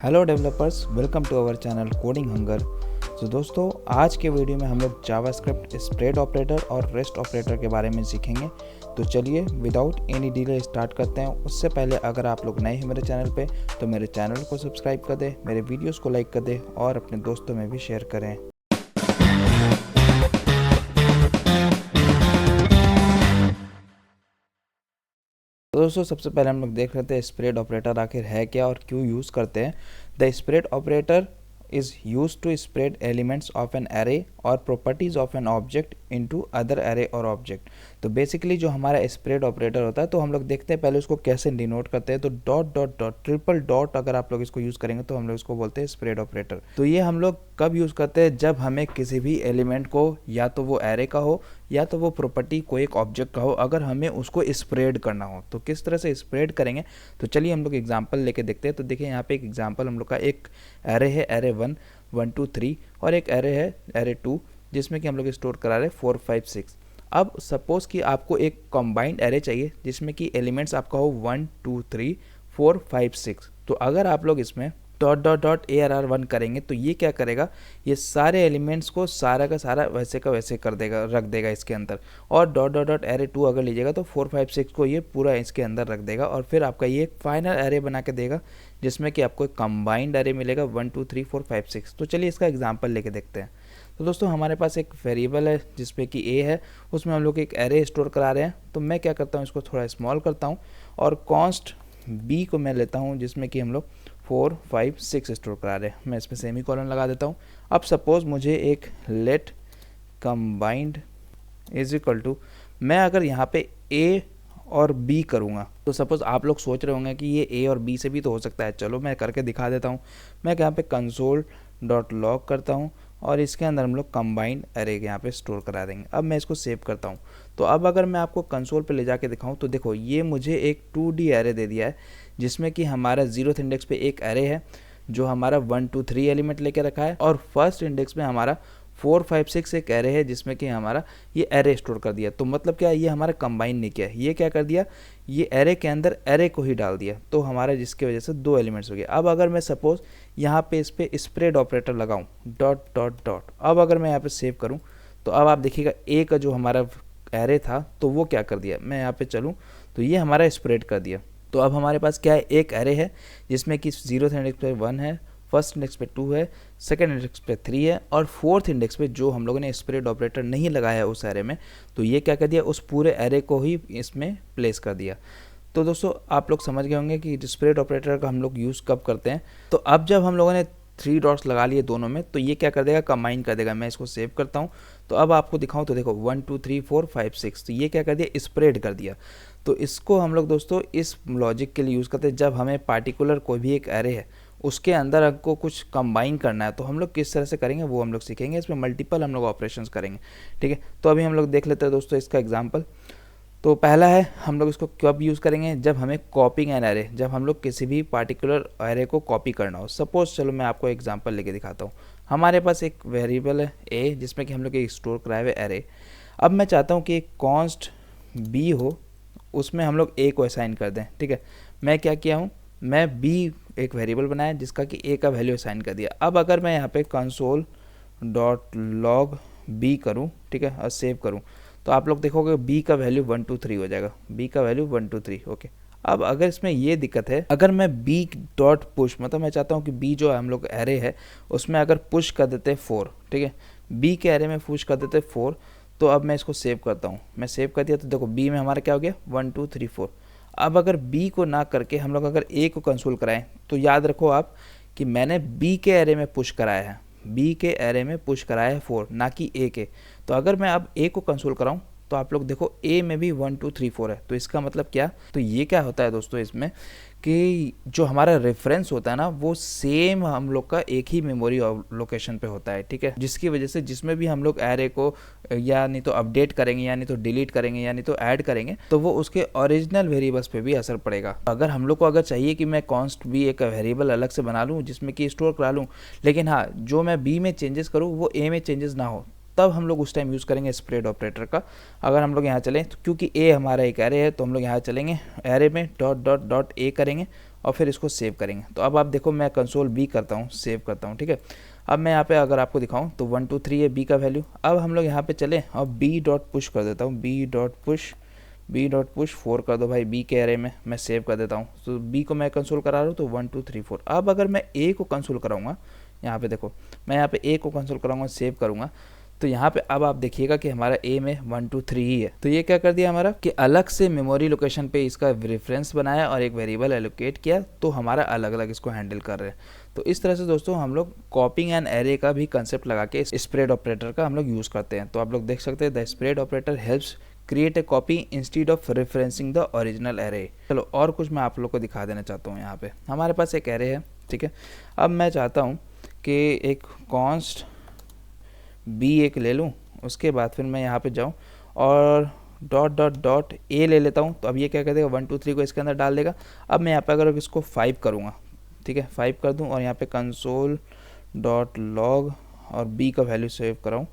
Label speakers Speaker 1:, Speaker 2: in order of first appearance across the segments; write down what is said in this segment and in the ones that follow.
Speaker 1: Hello developers, welcome to our channel coding hunger. तो दोस्तों, आज के वीडियो में हम लोग जावास्क्रिप्ट स्प्रेड ऑपरेटर और रेस्ट ऑपरेटर के बारे में सीखेंगे। तो चलिए विदाउट एनी डिले स्टार्ट करते हैं। उससे पहले अगर आप लोग नए हैं मेरे चैनल पे तो मेरे चैनल को सब्सक्राइब कर दें, मेरे वीडियोस को लाइक कर दें और अपने दोस्तों में भी शेयर करें। तो दोस्तों, सबसे पहले हम लोग देख लेते हैं स्प्रेड ऑपरेटर आखिर है क्या और क्यों यूज़ करते हैं। The spread operator is used to spread elements of an array or properties of an object into other array or object। तो बेसिकली जो हमारा स्प्रेड ऑपरेटर होता है, तो हम लोग देखते हैं पहले उसको कैसे डिनोट करते हैं। तो dot dot dot triple dot अगर आप लोग इसको यूज़ करेंगे तो हम लोग इसको बोलते हैं स्प्रेड ऑपरेटर। तो ये हम लोग कब यूज़ करते हैं? जब हमें किसी भी एलिमेंट को, या तो वो एरे का हो या तो वो प्रॉपर्टी कोई एक ऑब्जेक्ट का हो, अगर हमें उसको स्प्रेड करना हो तो किस तरह से स्प्रेड करेंगे। तो चलिए हम लोग एग्जांपल लेके देखते हैं। तो देखिए यहाँ पे एक एग्जांपल हम लोग का एक एरे है, एरे 1 1 2 3, और एक एरे है एरे 2 जिसमें कि हम लोग स्टोर करा रहे हैं 4 5 6। अब सपोज कि आपको एक कंबाइंड एरे चाहिए जिसमें कि एलिमेंट्स आपका हो 1 2 3 4 5 6। तो अगर आप लोग इसमें डॉट डॉट डॉट ARR1 करेंगे तो ये क्या करेगा, ये सारे एलिमेंट्स को सारा का सारा वैसे का वैसे कर देगा, रख देगा इसके अंदर। और डॉट डॉट डॉट एरे 2 अगर लीजिएगा तो 4 5 6 को ये पूरा इसके अंदर रख देगा, और फिर आपका ये एक फाइनल एरे बना के देगा जिसमें कि आपको एक कंबाइंड एरे मिलेगा 1 2 3 4 5 6। तो चलिए इसका एग्जाम्पल लेके देखते हैं। तो दोस्तों, हमारे पास एक वेरिएबल है जिसमें कि a है, उसमें हम लोग एक एरे स्टोर करा रहे हैं। तो मैं क्या करता हूँ, इसको थोड़ा स्मॉल करता हूँ और कॉन्स्ट b को मैं लेता हूँ जिसमें कि हम लोग 4 5 6 स्टोर करा रहे हैं। मैं इसमें सेमी कॉलन लगा देता हूँ। अब सपोज मुझे एक let combined is equal to, मैं अगर यहाँ पे a और b करूँगा तो सपोज आप लोग सोच रहे होंगे कि ये a और b से भी तो हो सकता है। चलो मैं करके दिखा देता हूँ। मैं यहाँ पे कंसोल डॉट लॉग करता हूँ और इसके अंदर हम लोग कंबाइंड एरे यहाँ पे स्टोर करा देंगे। अब मैं इसको सेव करता हूँ। तो अब अगर मैं आपको कंसोल पे ले जाके दिखाऊँ तो देखो ये मुझे एक 2D एरे दे दिया है जिसमें कि हमारा 0th इंडेक्स पे एक एरे है जो हमारा 1 2 3 एलिमेंट लेके रखा है, और फर्स्ट इंडेक्स में हमारा 4 5 6 एक एरे है जिसमें कि हमारा ये एरे स्टोर कर दिया। तो मतलब क्या, ये हमारा कंबाइन नहीं किया, ये क्या कर दिया, ये एरे के अंदर एरे को ही डाल दिया। तो हमारा जिसकी वजह से 2 एलिमेंट्स हो गए। अब अगर मैं सपोज यहाँ पे इस पर स्प्रेड ऑपरेटर लगाऊँ डॉट डॉट डॉट, अब अगर मैं यहाँ पे सेव करूँ तो अब आप देखिएगा ए का जो हमारा एरे था तो वो क्या कर दिया, मैं यहाँ पे चलूँ तो ये हमारा स्प्रेड कर दिया। तो अब हमारे पास क्या है, एक एरे है जिसमें कि 0th इंडेक्स पे 1 है, फर्स्ट इंडेक्स पे 2 है, सेकंड इंडेक्स पे 3 है, और फोर्थ इंडेक्स पे जो हम लोगों ने स्प्रेड ऑपरेटर नहीं लगाया है उस एरे में, तो ये क्या कर दिया, उस पूरे एरे को ही इसमें प्लेस कर दिया। तो दोस्तों, आप लोग समझ गए होंगे कि स्प्रेड ऑपरेटर का हम लोग यूज़ कब करते हैं। तो अब जब हम लोगों ने 3 डॉट्स लगा लिए दोनों में, तो ये क्या कर देगा, कंबाइन कर देगा। मैं इसको सेव करता हूँ। तो अब आपको दिखाऊँ तो देखो 1 2 3 4 5 6, तो ये क्या कर दिया, स्प्रेड कर दिया। तो इसको हम लोग दोस्तों इस लॉजिक के लिए यूज़ करते हैं जब हमें पार्टिकुलर कोई भी एक एरे है उसके अंदर हमको कुछ कंबाइन करना है, तो हम लोग किस तरह से करेंगे वो हम लोग सीखेंगे। इसमें मल्टीपल हम लोग ऑपरेशंस करेंगे, ठीक है। तो अभी हम लोग देख लेते हैं दोस्तों इसका एग्जांपल। तो पहला है, हम लोग इसको कब यूज़ करेंगे, जब हमें कॉपिंग एन एरे, जब हम लोग किसी भी पार्टिकुलर एरे को कॉपी करना हो। सपोज चलो मैं आपको एग्जांपल लेके दिखाता हूँ। हमारे पास एक वेरिएबल है ए जिसमें कि हम लोग एक स्टोर कराए हुए एरे। अब मैं चाहता हूँ कि एक कॉन्स्ट बी हो, उसमें हम लोग ए को असाइन कर दें, ठीक है। मैं क्या किया हूँ, मैं बी एक वेरिएबल बनाया जिसका कि ए का वैल्यू असाइन कर दिया। अब अगर मैं यहाँ पे कंसोल डॉट लॉग बी करूँ, ठीक है, और सेव करूँ तो आप लोग देखोगे बी का वैल्यू 1 2 3 हो जाएगा, बी का वैल्यू 1 2 3, ओके। अब अगर इसमें ये दिक्कत है, अगर मैं बी डॉट पुश, मतलब मैं चाहता हूँ कि बी जो हम लोग एरे है उसमें अगर पुश कर देते 4, ठीक है, बी के एरे में पुश कर देते 4, तो अब मैं इसको सेव करता हूँ। मैं सेव कर दिया तो देखो बी में हमारा क्या हो गया, 1 2 3 4। अब अगर बी को ना करके हम लोग अगर ए को कंसोल कराएं तो याद रखो आप कि मैंने बी के एरे में पुश कराया है, बी के एरे में पुश कराया है 4, ना कि ए के। तो अगर मैं अब ए को कंसोल कराऊं तो आप लोग देखो ए में भी 1 2 3 4 है। तो इसका मतलब क्या, तो ये क्या होता है दोस्तों इसमें कि जो हमारा रेफरेंस होता है ना वो सेम हम लोग का एक ही मेमोरी लोकेशन पे होता है, ठीक है। जिसकी वजह से जिसमें भी हम लोग एरे को या नहीं तो अपडेट करेंगे, या नहीं तो डिलीट करेंगे, या नहीं तो ऐड करेंगे, तो वो उसके ओरिजिनल वेरिएबल्स पे भी असर पड़ेगा। अगर हम लोग को अगर चाहिए कि मैं कॉन्स्ट भी एक वेरिएबल अलग से बना लूँ जिसमें कि स्टोर करा लूँ, लेकिन हाँ जो मैं बी में चेंजेस करूँ वो ए में चेंजेस ना हो, तब हम लोग उस टाइम यूज़ करेंगे स्प्रेड ऑपरेटर का। अगर हम लोग यहाँ चलें तो क्योंकि ए हमारा एक एरे है तो हम लोग यहाँ चलेंगे एरे में डॉट डॉट डॉट ए करेंगे और फिर इसको सेव करेंगे। तो अब आप देखो मैं कंसोल बी करता हूँ, सेव करता हूँ, ठीक है। अब मैं यहाँ पे अगर आपको दिखाऊँ तो 1 2 3 है बी का वैल्यू। अब हम लोग यहाँ पे चले और बी डॉट पुश कर देता हूँ, बी डॉट पुश 4 कर दो भाई बी के एरे में, मैं सेव कर देता हूँ। तो बी को मैं कंसोल करा रहा हूँ तो 1 2 3 4। अब अगर मैं ए को कंसोल कराऊंगा, यहाँ पे देखो मैं यहाँ पे ए को कंसोल कराऊंगा, सेव करूँगा, तो यहाँ पे अब आप देखिएगा कि हमारा ए में 1 2 3 ही है। तो ये क्या कर दिया हमारा कि अलग से मेमोरी लोकेशन पे इसका रेफरेंस बनाया और एक वेरिएबल एलोकेट किया, तो हमारा अलग अलग इसको हैंडल कर रहे हैं। तो इस तरह से दोस्तों हम लोग कॉपिंग एंड एरे का भी कंसेप्ट लगा के स्प्रेड ऑपरेटर का हम लोग यूज़ करते हैं। तो आप लोग देख सकते हैं the spread operator helps create a copy instead of referencing the original array. चलो और कुछ मैं आप लोग को दिखा देना चाहता हूँ। यहाँ पे हमारे पास एक एरे है, ठीक है। अब मैं चाहता हूँ कि एक कॉन्स्ट बी एक ले लूँ, उसके बाद फिर मैं यहाँ पे जाऊँ और डॉट डॉट डॉट ए ले लेता हूँ। तो अब ये क्या कर देगा 1 2 3 को इसके अंदर डाल देगा। अब मैं यहाँ पे अगर इसको 5 करूँगा, ठीक है, 5 कर दूँ और यहाँ पे कंसोल डॉट लॉग और बी का वैल्यू सेव कराऊँ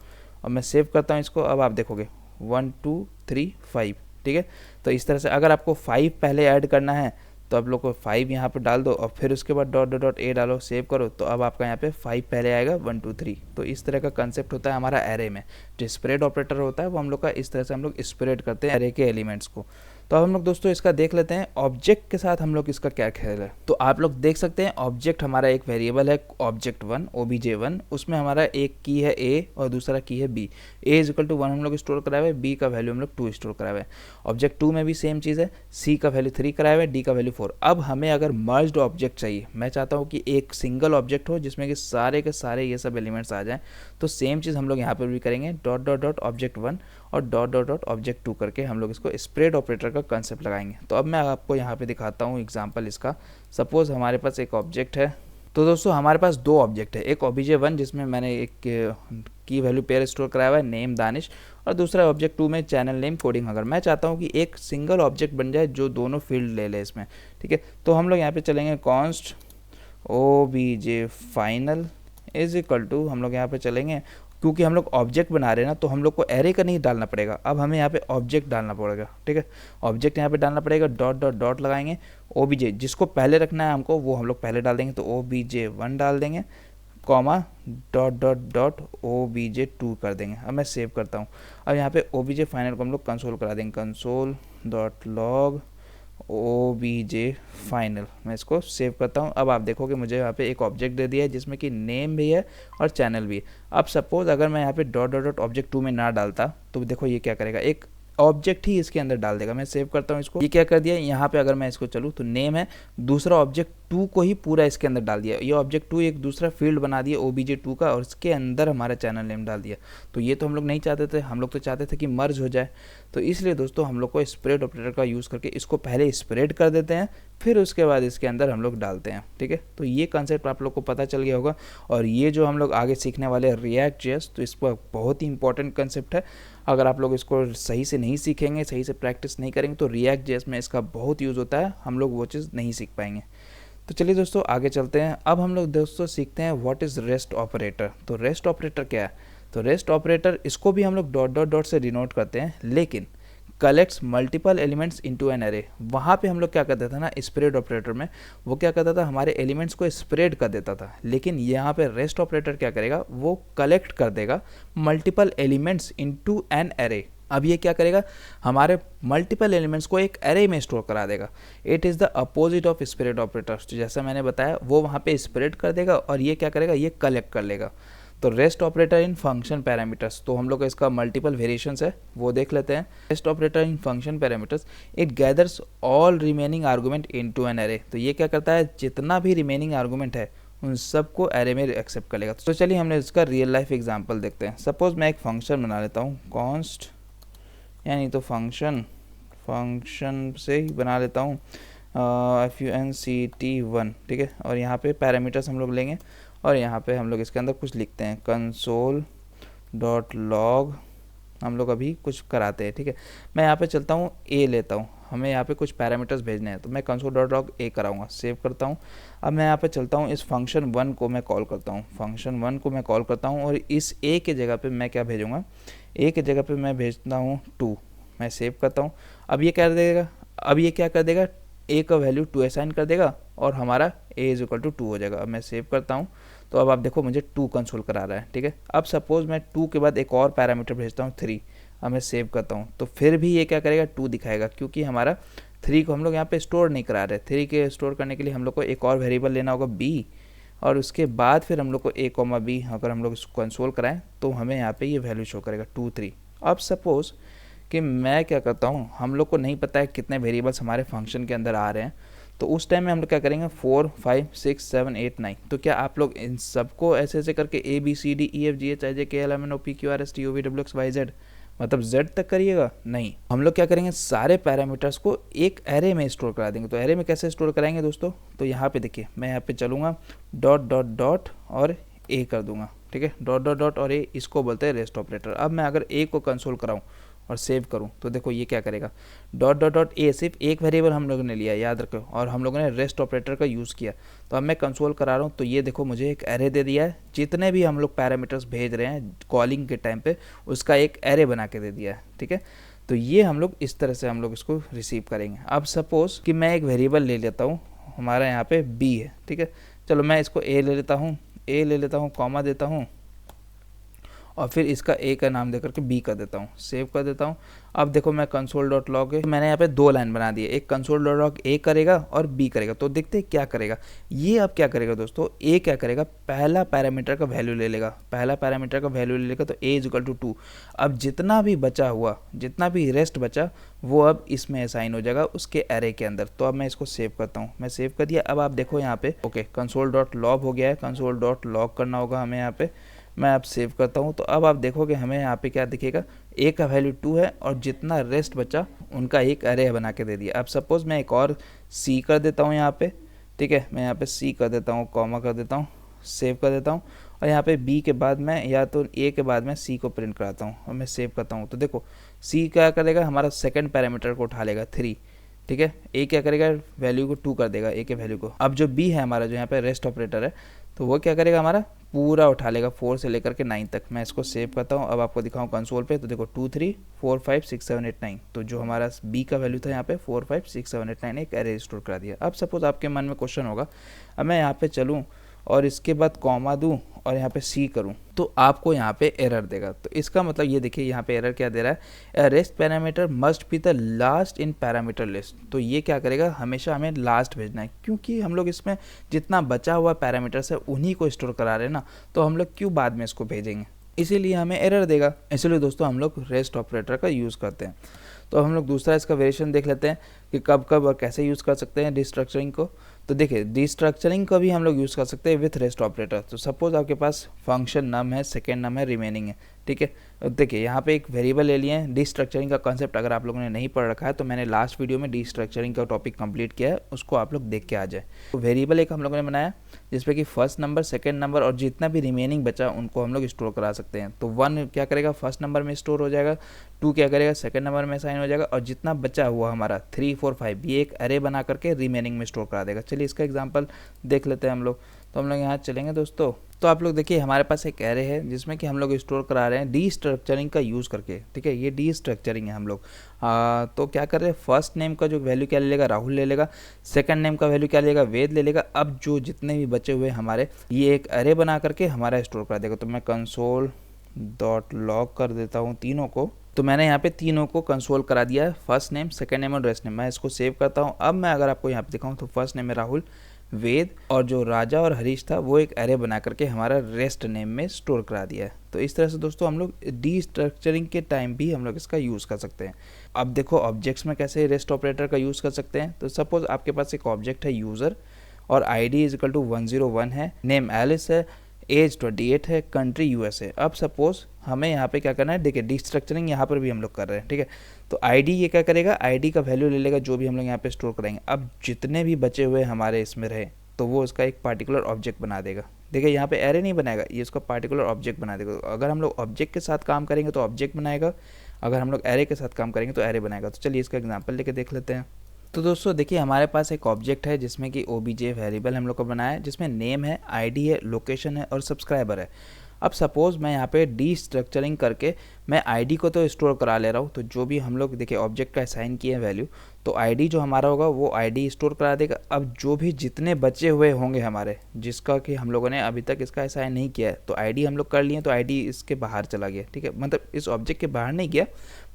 Speaker 1: और मैं सेव करता हूँ इसको। अब आप देखोगे 1 2 3 5, ठीक है। तो इस तरह से अगर आपको 5 पहले ऐड करना है तो आप लोग को 5 यहाँ पे डाल दो और फिर उसके बाद डॉट डॉट डॉट ए डालो, सेव करो, तो अब आपका यहाँ पे 5 पहले आएगा 1 2 3। तो इस तरह का कंसेप्ट होता है हमारा एरे में। जो स्प्रेड ऑपरेटर होता है वो हम लोग का इस तरह से हम लोग स्प्रेड करते हैं एरे के एलिमेंट्स को। तो अब हम लोग दोस्तों इसका देख लेते हैं ऑब्जेक्ट के साथ हम लोग इसका क्या खेल है। तो आप लोग देख सकते हैं ऑब्जेक्ट हमारा एक वेरिएबल है object1 obj1, उसमें हमारा एक की है a और दूसरा की है b। a is equal to 1 हम लोग स्टोर कराए हुए, b का वैल्यू हम लोग 2 स्टोर कराए हुए। object2 में भी सेम चीज़ है, c का वैल्यू 3 कराए हुए, d का वैल्यू 4। अब हमें अगर मर्ज्ड ऑब्जेक्ट चाहिए, मैं चाहता हूँ कि एक सिंगल ऑब्जेक्ट हो जिसमें कि सारे के सारे ये सब एलिमेंट्स आ जाएँ, तो सेम चीज़ हम लोग यहाँ पर भी करेंगे, डॉट डॉट डॉट object1 और डॉट डॉट डॉट object2 करके हम लोग इसको स्प्रेड ऑपरेटर का कंसेप्ट लगाएंगे। तो अब मैं आपको यहाँ पे दिखाता हूँ एग्जांपल इसका। सपोज हमारे पास एक ऑब्जेक्ट है। तो दोस्तों हमारे पास दो ऑब्जेक्ट है, एक obj1 जिसमें मैंने एक की वैल्यू पेयर स्टोर कराया हुआ है नेम दानिश, और दूसरा object2 में चैनल नेम कोडिंग। अगर मैं चाहता हूँ कि एक सिंगल ऑब्जेक्ट बन जाए जो दोनों फील्ड ले ले इसमें, ठीक है। तो हम लोग यहाँ पे चलेंगे const obj final is equal to, हम लोग यहाँ पे चलेंगे क्योंकि हम लोग ऑब्जेक्ट बना रहे हैं ना, तो हम लोग को एरे का नहीं डालना पड़ेगा, अब हमें यहाँ पे ऑब्जेक्ट डालना पड़ेगा, ठीक है। ऑब्जेक्ट यहाँ पे डालना पड़ेगा, डॉट डॉट डॉट लगाएंगे, obj जिसको पहले रखना है हमको वो हम लोग पहले डाल देंगे, तो obj1 डाल देंगे, comma dot dot dot obj2 कर देंगे। अब मैं सेव करता हूँ। अब यहाँ पे obj फाइनल को हम लोग कंसोल करा देंगे, console dot log obj final. मैं इसको सेव करता हूँ। अब आप देखोगे मुझे यहाँ पे एक ऑब्जेक्ट दे दिया है जिसमें कि नेम भी है और चैनल भी है। अब सपोज अगर मैं यहाँ पे डॉट डॉट डॉट object2 में ना डालता तो देखो ये क्या करेगा, एक ऑब्जेक्ट ही इसके अंदर डाल देगा। मैं सेव करता हूँ इसको। ये क्या कर दिया, यहाँ पे अगर मैं इसको चलूँ तो नेम है, दूसरा object2 को ही पूरा इसके अंदर डाल दिया। ये object2 एक दूसरा फील्ड बना दिया obj2 का और इसके अंदर हमारा चैनल नेम डाल दिया। तो ये तो हम लोग नहीं चाहते थे, हम लोग तो चाहते थे कि मर्ज हो जाए। तो इसलिए दोस्तों हम लोग को स्प्रेड ऑपरेटर का यूज़ करके इसको पहले स्प्रेड कर देते हैं, फिर उसके बाद इसके अंदर हम लोग डालते हैं, ठीक है। तो ये कंसेप्ट आप लोग को पता चल गया होगा। और ये जो हम लोग आगे सीखने वाले React.js, तो इसको बहुत ही इंपॉर्टेंट कंसेप्ट है। अगर आप लोग इसको सही से नहीं सीखेंगे, सही से प्रैक्टिस नहीं करेंगे, तो React.js में इसका बहुत यूज़ होता है, हम लोग वो चीज़ नहीं सीख पाएंगे। तो चलिए दोस्तों आगे चलते हैं। अब हम लोग दोस्तों सीखते हैं व्हाट इज़ रेस्ट ऑपरेटर। तो रेस्ट ऑपरेटर क्या है, तो रेस्ट ऑपरेटर इसको भी हम लोग डॉट डॉट डॉट से डिनोट करते हैं, लेकिन collects multiple elements into an array. वहाँ पे हम लोग क्या करते थे ना स्प्रेड ऑपरेटर में, वो क्या करता था हमारे एलिमेंट्स को स्प्रेड कर देता था, लेकिन यहाँ पे रेस्ट ऑपरेटर क्या करेगा, वो कलेक्ट कर देगा multiple elements into an array. अब ये क्या करेगा, हमारे मल्टीपल एलिमेंट्स को एक एरे में स्टोर करा देगा। It is the opposite of spread operator. तो जैसा मैंने बताया वो वहाँ पे स्प्रेड कर देगा और ये क्या करेगा, ये कलेक्ट कर लेगा। तो रेस्ट ऑपरेटर इन फंक्शन पैरामीटर्स, तो हम लोग का इसका मल्टीपल वेरिएशंस है वो देख लेते हैं। Rest operator in function parameters, it gathers all remaining argument into an array. तो ये क्या करता है, जितना भी रिमेनिंग आर्गूमेंट है उन सबको एरे में एक्सेप्ट कर लेगा। तो चलिए हमने इसका रियल लाइफ एग्जांपल देखते हैं। सपोज मैं एक फंक्शन बना लेता हूँ कॉन्स्ट, यानी तो फंक्शन से ही बना लेता हूँ funct1, ठीक है। और यहाँ पे पैरामीटर्स हम लोग लेंगे और यहाँ पे हम लोग इसके अंदर कुछ लिखते हैं, कंसोल डॉट लॉग हम लोग अभी कुछ कराते हैं, ठीक है। मैं यहाँ पे चलता हूँ ए लेता हूँ, हमें यहाँ पे कुछ पैरामीटर्स भेजने हैं, तो मैं कंसोल डॉट लॉग ए कराऊंगा, सेव करता हूँ। अब मैं यहाँ पे चलता हूँ, इस फंक्शन 1 को मैं कॉल करता हूँ, और इस ए के जगह पे मैं क्या भेजूँगा, ए के जगह पे मैं भेजता हूँ 2, मैं सेव करता हूँ। अब ये क्या कर देगा, ए का वैल्यू 2 असाइन कर देगा और हमारा a इज इक्वल टू 2 हो जाएगा। अब मैं सेव करता हूँ तो अब आप देखो मुझे 2 कंसोल करा रहा है, ठीक है। अब सपोज़ मैं 2 के बाद एक और पैरामीटर भेजता हूँ 3, अब मैं सेव करता हूँ तो फिर भी ये क्या करेगा 2 दिखाएगा, क्योंकि हमारा 3 को हम लोग यहाँ पे स्टोर नहीं करा रहे। 3 के स्टोर करने के लिए हम लोग को एक और वेरिएबल लेना होगा b, और उसके बाद फिर हम लोग को a, b अगर हम लोग इसको कंसोल कराएं तो हमें यहाँ पे ये वैल्यू शो करेगा 2, 3। अब सपोज़ कि मैं क्या करता हूँ, हम लोग को नहीं पता है कितने वेरिएबल्स हमारे फंक्शन के अंदर आ रहे हैं, तो उस टाइम में हम लोग क्या करेंगे 4, 5, 6, 7, 8, 9। तो क्या आप लोग इन सबको ऐसे ऐसे करके A B C D E F G H I J K L M N O P Q R S T U V W X Y Z मतलब Z तक करिएगा? नहीं, हम लोग क्या करेंगे सारे पैरामीटर्स को एक एरे में स्टोर करा देंगे। तो एरे में कैसे स्टोर कराएंगे दोस्तों, तो यहाँ पे देखिए मैं यहाँ पे चलूँगा डॉट डॉट डॉट और A कर दूंगा, ठीक है। डॉट डॉट डॉट और A, इसको बोलते हैं रेस्ट ऑपरेटर। अब मैं अगर A को कंसोल कराऊँ और सेव करूं तो देखो ये क्या करेगा, डॉट डॉट डॉट ए, सिर्फ एक वेरिएबल हम लोगों ने लिया, याद रखो, और हम लोगों ने रेस्ट ऑपरेटर का यूज़ किया। तो अब मैं कंसोल करा रहा हूं तो ये देखो मुझे एक एरे दे दिया है, जितने भी हम लोग पैरामीटर्स भेज रहे हैं कॉलिंग के टाइम पे उसका एक एरे बना के दे दिया है, ठीक है। तो ये हम लोग इस तरह से हम लोग इसको रिसीव करेंगे। अब सपोज़ कि मैं एक वेरिएबल ले लेता हूँ, हमारा यहाँ पे बी है, ठीक है। चलो मैं इसको ए ले लेता हूँ, कॉमा देता हूँ और फिर इसका ए का नाम देकर के बी कर देता हूँ, सेव कर देता हूँ। अब देखो मैं कंसोल डॉट लॉग है, मैंने यहाँ पे 2 लाइन बना दी है, एक कंसोल डॉट लॉग ए करेगा और बी करेगा। तो देखते हैं क्या करेगा ये। अब क्या करेगा दोस्तों, ए क्या करेगा, पहला पैरामीटर का वैल्यू ले लेगा, तो ए इज इक्वल टू 2। अब जितना भी बचा हुआ, जितना भी रेस्ट बचा वो अब इसमें असाइन हो जाएगा उसके एरे के अंदर। तो अब मैं इसको सेव करता हूँ, मैं सेव कर दिया। अब आप देखो यहाँ पे ओके कंसोल डॉट लॉग हो गया है, कंसोल डॉट लॉग करना होगा हमें यहाँ पे। मैं अब सेव करता हूँ तो अब आप देखोगे हमें यहाँ पे क्या दिखेगा, ए का वैल्यू 2 है और जितना रेस्ट बचा उनका एक एरे बना के दे दिया। अब सपोज़ मैं एक और सी कर देता हूँ यहाँ पे, ठीक है, मैं यहाँ पे सी कर देता हूँ, कॉमा कर देता हूँ, सेव कर देता हूँ, और यहाँ पे बी के बाद मैं या तो ए के बाद मैं सी को प्रिंट कराता हूँ और मैं सेव करता हूँ। तो देखो सी क्या करेगा, हमारा सेकेंड पैरामीटर को उठा लेगा 3, ठीक है। ए क्या करेगा, वैल्यू को 2 कर देगा, ए के वैल्यू को। अब जो बी है हमारा, जो यहाँ पे रेस्ट ऑपरेटर है, तो वो क्या करेगा, हमारा पूरा उठा लेगा 4 से लेकर के 9 तक। मैं इसको सेव करता हूँ, अब आपको दिखाऊँ कंसोल पे। तो देखो 2, 3, 4, 5, 6, 7, 8, 9। तो जो हमारा बी का वैल्यू था यहाँ पे 4, 5, 6, 7, 8, 9 एक एरे स्टोर करा दिया। अब सपोज आपके मन में क्वेश्चन होगा, अब मैं यहाँ पे चलूँ और इसके बाद कॉमा दूँ और यहाँ पे सी करूँ तो आपको यहाँ पे एरर देगा। तो इसका मतलब ये देखिए यहाँ पे एरर क्या दे रहा है, rest parameter must be the last in parameter list. तो ये क्या करेगा, हमेशा हमें लास्ट भेजना है, क्योंकि हम लोग इसमें जितना बचा हुआ पैरामीटर्स है उन्हीं को स्टोर करा रहे हैं ना, तो हम लोग क्यों बाद में इसको भेजेंगे, इसीलिए हमें एरर देगा। इसलिए दोस्तों हम लोग रेस्ट ऑपरेटर का यूज़ करते हैं। तो हम लोग दूसरा इसका वेरिएशन देख लेते हैं कि कब कब और कैसे यूज़ कर सकते हैं डिस्ट्रक्चरिंग को। तो देखिए डिस्ट्रक्चरिंग का भी हम लोग यूज़ कर सकते हैं विथ रेस्ट ऑपरेटर। तो सपोज आपके पास फंक्शन नम है, सेकेंड नम है, रिमेनिंग है, ठीक है। देखिए यहाँ पे एक वेरिएबल ले लिए हैं। डिस्ट्रक्चरिंग का कॉन्सेप्ट अगर आप लोगों ने नहीं पढ़ रखा है तो मैंने लास्ट वीडियो में डिस्ट्रक्चरिंग का टॉपिक कंप्लीट किया है, उसको आप लोग देख के आ जाए। तो वेरिएबल एक हम लोगों ने बनाया जिसपे कि फर्स्ट नंबर, सेकंड नंबर और जितना भी रिमेनिंग बचा उनको हम लोग स्टोर करा सकते हैं। तो 1 क्या करेगा, फर्स्ट नंबर में स्टोर हो जाएगा, 2 क्या करेगा, सेकंड नंबर में साइन हो जाएगा, और जितना बचा हुआ हमारा 3, 4, 5 ये एक एरे बना करके रिमेनिंग में स्टोर करा देगा। चलिए इसका एग्जांपल देख लेते हैं हम लोग। तो हम लोग यहाँ चलेंगे दोस्तों, तो आप लोग देखिए हमारे पास एक एरे है जिसमें कि हम लोग स्टोर करा रहे हैं डिस्ट्रक्चरिंग का यूज़ करके, ठीक है। ये डिस्ट्रक्चरिंग है हम लोग। तो क्या कर रहे हैं, फर्स्ट नेम का जो वैल्यू क्या ले लेगा, राहुल ले लेगा, सेकंड नेम का वैल्यू क्या लेगा, वेद ले लेगा। अब जो जितने भी बचे हुए हमारे ये एक एरे बना करके हमारा स्टोर करा देगा। तो मैं कंसोल डॉट लॉग कर देता हूँ तीनों को। तो मैंने यहाँ पे तीनों को कंसोल करा दिया है, फर्स्ट नेम, सेकंड नेम और रेस्ट नेम। मैं इसको सेव करता हूँ। अब मैं अगर आपको यहाँ पे दिखाऊँ तो फर्स्ट नेम है राहुल, वेद और जो राजा और हरीश था वो एक एरे बना करके हमारा रेस्ट नेम में स्टोर करा दिया है। तो इस तरह से दोस्तों हम लोग डिस्ट्रक्चरिंग के टाइम भी हम लोग इसका यूज़ कर सकते हैं। अब देखो ऑब्जेक्ट्स में कैसे रेस्ट ऑपरेटर का यूज़ कर सकते हैं। तो सपोज आपके पास एक ऑब्जेक्ट है यूज़र और ID इज इक्वल टू 101 है, नेम एलिस है, एज 28 है, कंट्री यूएस है। अब सपोज हमें यहाँ पे क्या करना है, देखिए डिस्ट्रक्चरिंग यहाँ पर भी हम लोग कर रहे हैं, ठीक है। तो आईडी ये क्या करेगा, आईडी का वैल्यू ले लेगा जो भी हम लोग यहाँ पे स्टोर करेंगे। अब जितने भी बचे हुए हमारे इसमें रहे तो वो उसका एक पार्टिकुलर ऑब्जेक्ट बना देगा। देखिए यहाँ पे एरे नहीं बनाएगा, ये उसका पार्टिकुलर ऑब्जेक्ट बना देगा। अगर हम लोग ऑब्जेक्ट के साथ काम करेंगे तो ऑब्जेक्ट बनाएगा, अगर हम लोग एरे के साथ काम करेंगे तो एरे बनाएगा। तो चलिए इसका एग्जाम्पल लेके देख लेते हैं। तो दोस्तों देखिए हमारे पास एक ऑब्जेक्ट है जिसमें कि OBJ वेरिएबल हम लोग को बनाया है, जिसमें नेम है, आईडी है, लोकेशन है और सब्सक्राइबर है। अब सपोज़ मैं यहाँ पे डीस्ट्रक्चरिंग करके मैं आईडी को तो स्टोर करा ले रहा हूँ, तो जो भी हम लोग देखिए ऑब्जेक्ट का असाइन किए वैल्यू, तो आईडी जो हमारा होगा वो आईडी स्टोर करा देगा। अब जो भी जितने बचे हुए होंगे हमारे, जिसका कि हम लोगों ने अभी तक इसका असाइन नहीं किया है, तो आईडी हम लोग कर लिए, तो आईडी इसके बाहर चला गया, ठीक है, मतलब इस ऑब्जेक्ट के बाहर नहीं गया,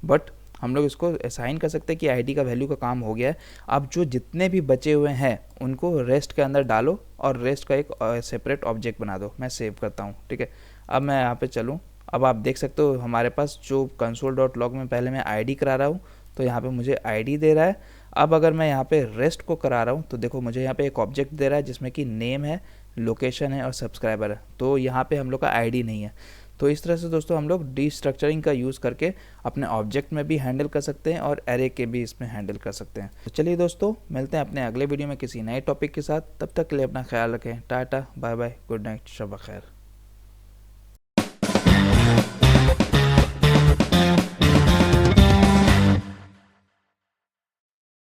Speaker 1: बट हम लोग इसको असाइन कर सकते हैं कि आईडी का वैल्यू का काम हो गया है। अब जो जितने भी बचे हुए हैं उनको रेस्ट के अंदर डालो और रेस्ट का एक सेपरेट ऑब्जेक्ट बना दो। मैं सेव करता हूँ, ठीक है। अब मैं यहाँ पे चलूँ, अब आप देख सकते हो हमारे पास जो console.log में पहले मैं आईडी करा रहा हूँ, तो यहाँ पे मुझे आईडी दे रहा है। अब अगर मैं यहाँ पे रेस्ट को करा रहा हूँ तो देखो मुझे यहाँ पे एक ऑब्जेक्ट दे रहा है जिसमें कि नेम है, लोकेशन है और सब्सक्राइबर है, तो यहाँ पे हम लोग का आईडी नहीं है। तो इस तरह से दोस्तों हम लोग डीस्ट्रक्चरिंग का यूज़ करके अपने ऑब्जेक्ट में भी हैंडल कर सकते हैं और एरे के भी इसमें हैंडल कर सकते हैं। तो चलिए दोस्तों, मिलते हैं अपने अगले वीडियो में किसी नए टॉपिक के साथ। तब तक के लिए अपना ख्याल रखें। Tata, bye bye, good night, शब खैर।